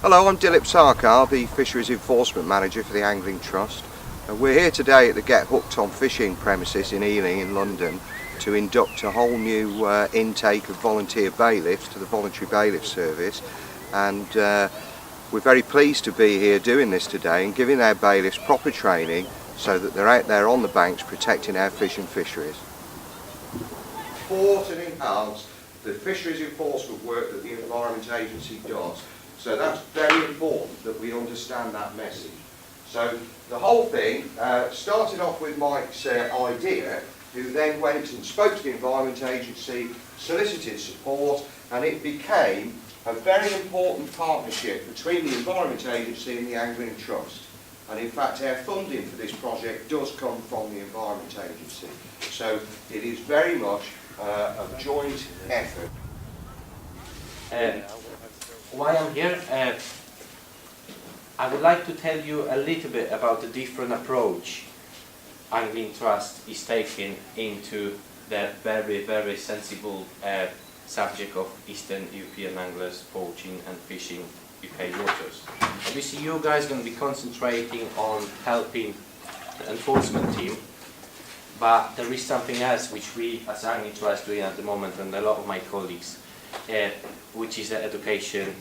Hello, I'm Dilip Sarkar, the Fisheries Enforcement Manager for the Angling Trust. We're here today at the Get Hooked On Fishing premises in Ealing in London to induct a whole new intake of volunteer bailiffs to the Voluntary Bailiff service, and we're very pleased to be here doing this today and giving our bailiffs proper training so that they're out there on the banks protecting our fish and fisheries. Support and enhance the fisheries enforcement work that the Environment Agency does. So that's very important that we understand that message. So the whole thing started off with Mike's idea, who then went and spoke to the Environment Agency, solicited support, and it became a very important partnership between the Environment Agency and the Angling Trust. And in fact our funding for this project does come from the Environment Agency. So it is very much a joint effort. Why I'm here, I would like to tell you a little bit about the different approach Angling Trust is taking into the very, very sensible subject of Eastern European anglers poaching and fishing UK waters. Obviously you guys are going to be concentrating on helping the enforcement team, but there is something else which we as Angling Trust doing at the moment, and a lot of my colleagues, which is the education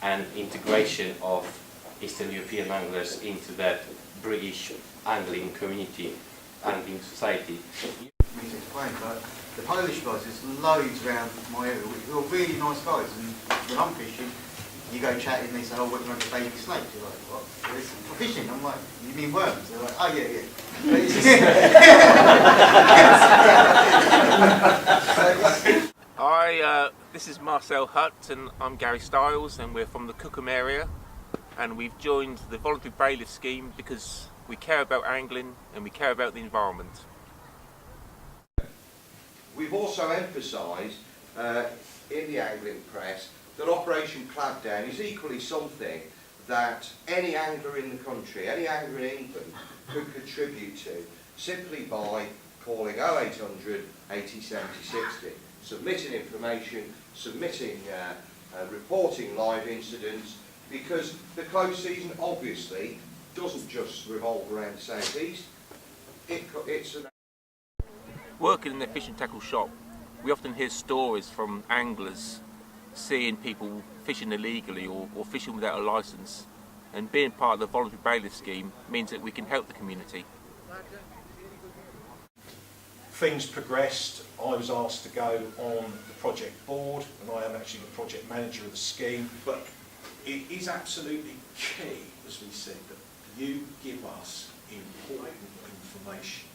and integration of Eastern European anglers into the British angling community, angling society. Me to explain, but the Polish guys, there's loads around my area who are really nice guys, and when I'm fishing, you go chatting and they say, oh, we're going to baby snakes. You're like, what? For fishing? I'm like, you mean worms? They're like, oh yeah, Hi, this is Marcel Hutt and I'm Gary Stiles, and we're from the Cookham area, and we've joined the Voluntary Bailiff scheme because we care about angling and we care about the environment. We've also emphasised in the angling press that Operation Clampdown is equally something that any angler in the country, any angler in England could contribute to simply by calling 0800 80 70 60, submitting information, reporting live incidents, because the close season obviously doesn't just revolve around the South East. It's an... Working in the fish and tackle shop, we often hear stories from anglers seeing people fishing illegally or fishing without a licence, and being part of the Voluntary Bailiff scheme means that we can help the community. Things progressed. I was asked to go on the project board, and I am actually the project manager of the scheme. But it is absolutely key, as we said, that you give us important information.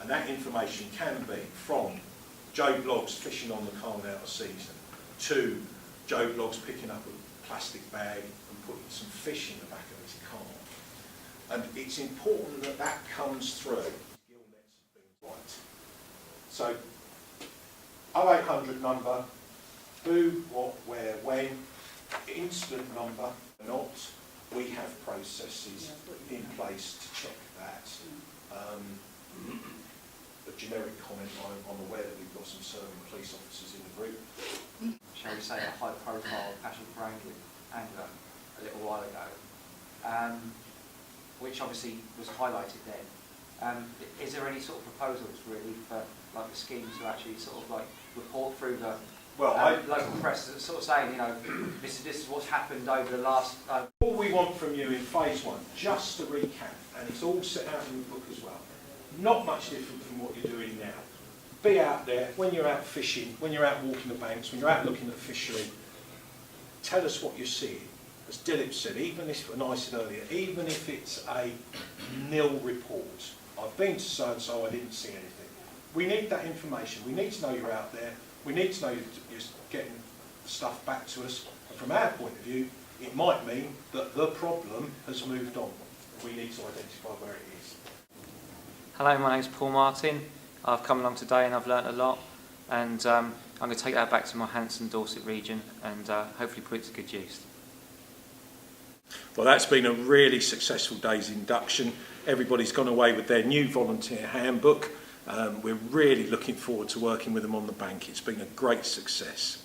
And that information can be from Joe Bloggs fishing on the calm out of season, to Joe Bloggs picking up a plastic bag and putting some fish in the back of his car. And it's important that that comes through. Gill nets have been right. So, 0800 number, who, what, where, when, incident number, not. We have processes in place to check that. A generic comment, I'm aware that we've got some serving police officers in the group. Shall we say, a high profile passion for angler a little while ago, which obviously was highlighted then. Is there any sort of proposals really for like the scheme to actually sort of like report through the local press, sort of saying, you know, this is what's happened over the last... All we want from you in phase one, just to recap, and it's all set out in the book as well, not much different from what you're doing now. Be out there, when you're out fishing, when you're out walking the banks, when you're out looking at fishery, tell us what you're seeing. As Dilip said, even if, and I said earlier, even if it's a nil report, I've been to so and so, I didn't see anything. We need that information. We need to know you're out there. We need to know you're getting stuff back to us. And from our point of view, it might mean that the problem has moved on. We need to identify where it is. Hello, my name's Paul Martin. I've come along today and I've learnt a lot, and I'm going to take that back to my Hanson Dorset region and hopefully put it to good use. Well, that's been a really successful day's induction. Everybody's gone away with their new volunteer handbook. We're really looking forward to working with them on the bank. It's been a great success.